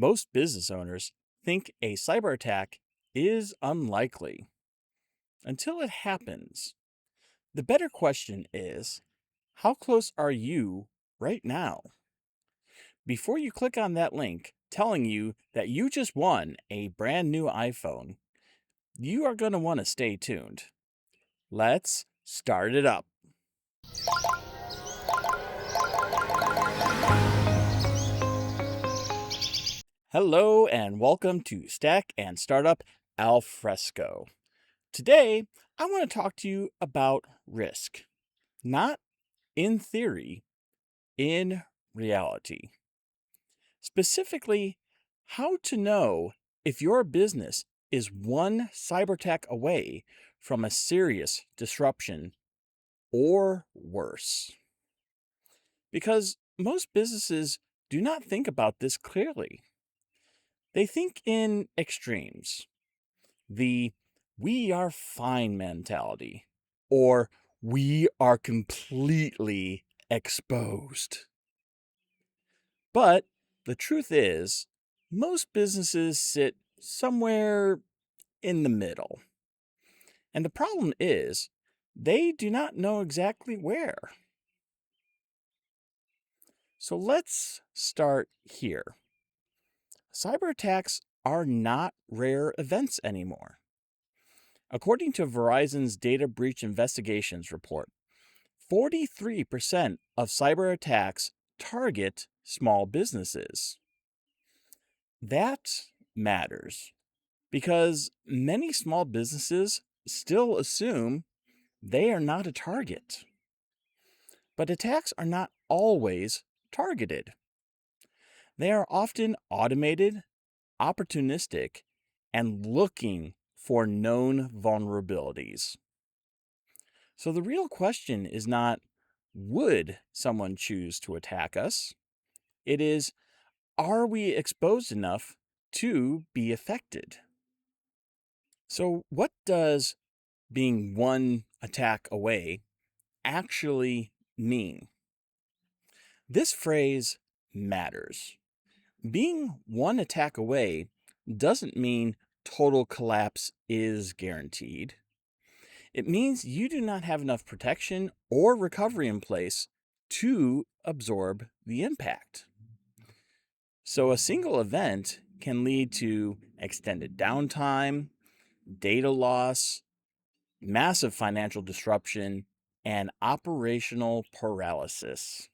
Most business owners think a cyber attack is unlikely until it happens. The better question is, how close are you right now? Before you click on that link telling you that you just won a brand new iPhone, you are going to want to stay tuned. Let's start it up. Hello and welcome to Stack and Startup Fresco. Today, I want to talk to you about risk, not in theory, in reality. Specifically, how to know if your business is one cyber attack away from a serious disruption or worse. Because most businesses do not think about this clearly. They think in extremes. The "we are fine" mentality, or "we are completely exposed." But the truth is, most businesses sit somewhere in the middle. And the problem is, they do not know exactly where. So let's start here. Cyber attacks are not rare events anymore. According to Verizon's Data Breach Investigations report, 43% of cyber attacks target small businesses. That matters because many small businesses still assume they are not a target. But attacks are not always targeted. They are often automated, opportunistic, and looking for known vulnerabilities. So the real question is not, would someone choose to attack us? It is, are we exposed enough to be affected? So, what does being one attack away actually mean? This phrase matters. Being one attack away doesn't mean total collapse is guaranteed. It means you do not have enough protection or recovery in place to absorb the impact. So, a single event can lead to extended downtime, data loss, massive financial disruption, and operational paralysis.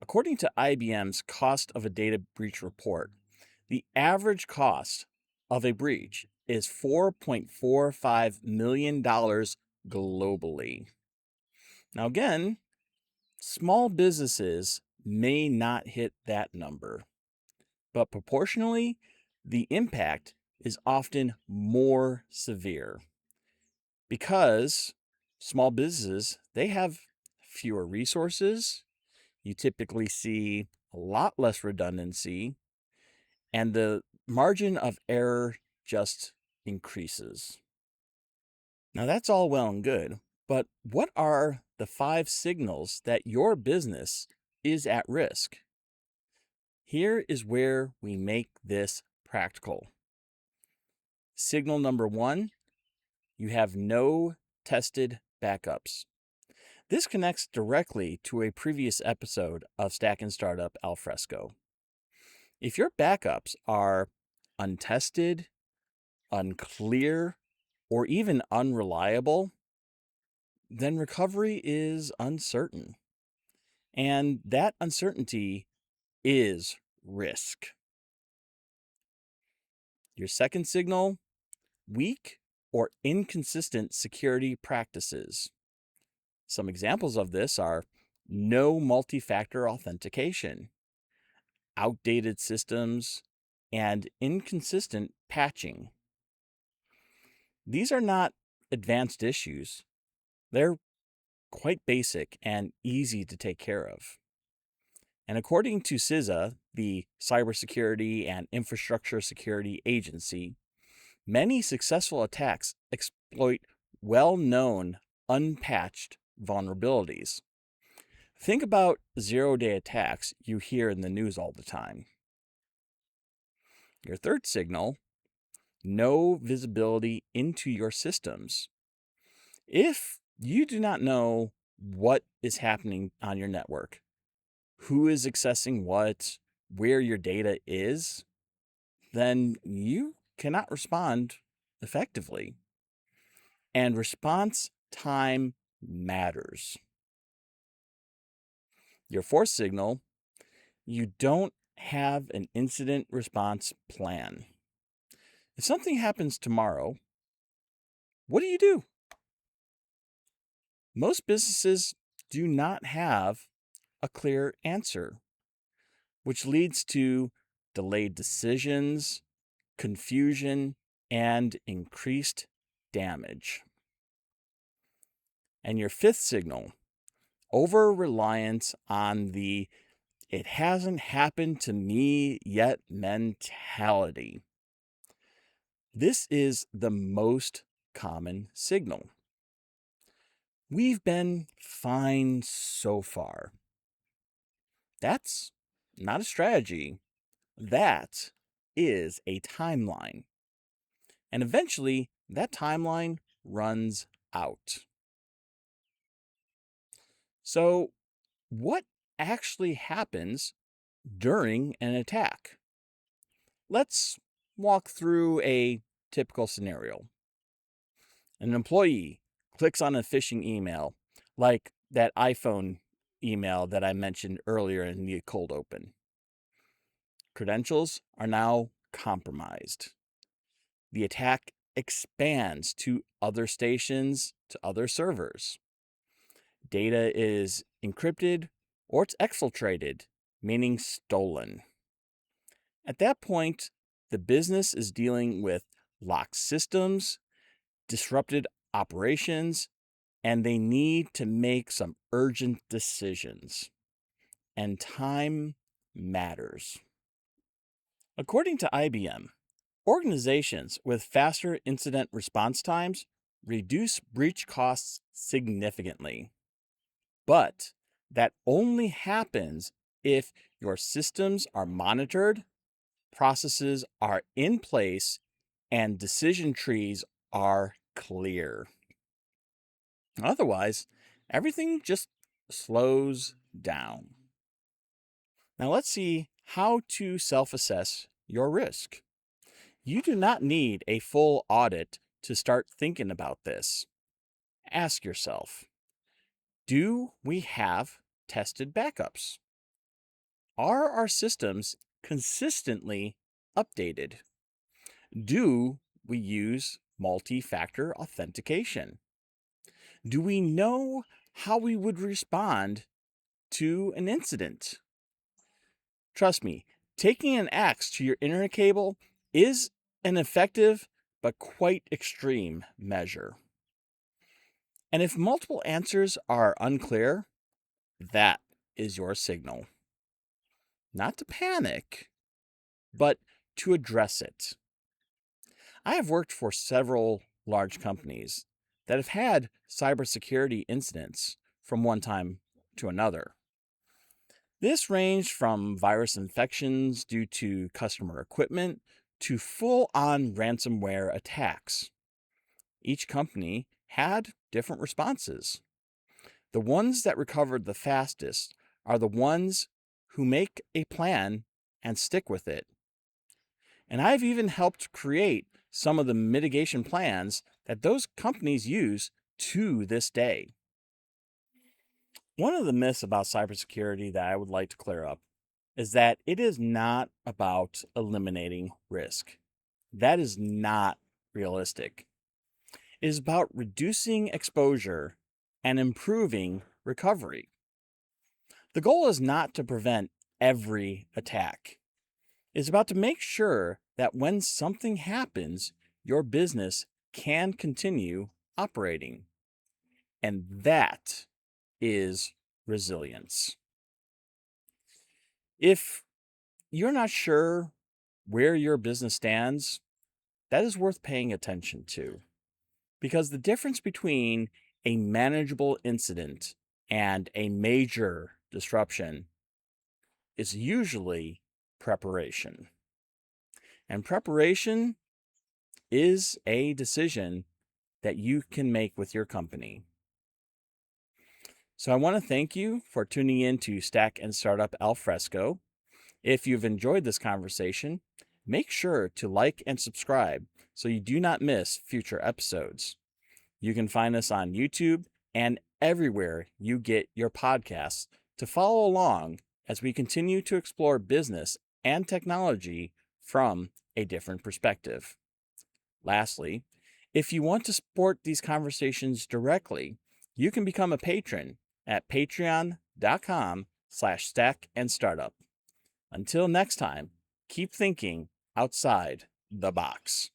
According to IBM's Cost of a Data Breach report, the average cost of a breach is $4.45 million globally. Now, again, small businesses may not hit that number, but proportionally, the impact is often more severe because small businesses, they have fewer resources. You typically see a lot less redundancy, and the margin of error just increases. Now, that's all well and good, but what are the 5 signals that your business is at risk? Here is where we make this practical. Signal number 1, you have no tested backups. This connects directly to a previous episode of Stack and Startup Alfresco. If your backups are untested, unclear, or even unreliable, then recovery is uncertain. And that uncertainty is risk. Your second signal, weak or inconsistent security practices. Some examples of this are no multi-factor authentication, outdated systems, and inconsistent patching. These are not advanced issues. They're quite basic and easy to take care of. And according to CISA, the Cybersecurity and Infrastructure Security Agency, many successful attacks exploit well-known unpatched vulnerabilities. Think about zero-day attacks you hear in the news all the time. Your third signal, no visibility into your systems. If you do not know what is happening on your network, who is accessing what, where your data is, then you cannot respond effectively. And response time matters. Your fourth signal, you don't have an incident response plan. If something happens tomorrow, what do you do? Most businesses do not have a clear answer, which leads to delayed decisions, confusion, and increased damage. And your fifth signal, over reliance on the "it hasn't happened to me yet" mentality. This is the most common signal. We've been fine so far. That's not a strategy. That is a timeline. And eventually, that timeline runs out. So, what actually happens during an attack? Let's walk through a typical scenario. An employee clicks on a phishing email, like that iPhone email that I mentioned earlier in the cold open. Credentials are now compromised. The attack expands to other stations, to other servers. Data is encrypted or it's exfiltrated, meaning stolen. At that point, the business is dealing with locked systems, disrupted operations, and they need to make some urgent decisions. And time matters. According to IBM, organizations with faster incident response times reduce breach costs significantly. But that only happens if your systems are monitored, processes are in place, and decision trees are clear. Otherwise, everything just slows down. Now, let's see how to self assess your risk. You do not need a full audit to start thinking about this. Ask yourself, do we have tested backups? Are our systems consistently updated? Do we use multi-factor authentication? Do we know how we would respond to an incident? Trust me, taking an axe to your internet cable is an effective but quite extreme measure. And if multiple answers are unclear, that is your signal. Not to panic, but to address it. I have worked for several large companies that have had cybersecurity incidents from one time to another. This ranged from virus infections due to customer equipment to full-on ransomware attacks. Each company had different responses. The ones that recovered the fastest are the ones who make a plan and stick with it. And I've even helped create some of the mitigation plans that those companies use to this day. One of the myths about cybersecurity that I would like to clear up is that it is not about eliminating risk. That is not realistic. It is about reducing exposure and improving recovery. The goal is not to prevent every attack. It's about to make sure that when something happens, your business can continue operating. And that is resilience. If you're not sure where your business stands, that is worth paying attention to. Because the difference between a manageable incident and a major disruption is usually preparation. And preparation is a decision that you can make with your company. So I want to thank you for tuning in to Stack and Startup Al Fresco. If you've enjoyed this conversation, make sure to like and subscribe so you do not miss future episodes. You can find us on YouTube and everywhere you get your podcasts to follow along as we continue to explore business and technology from a different perspective. Lastly, if you want to support these conversations directly, you can become a patron at patreon.com/stackandstartup. Until next time, keep thinking outside the box.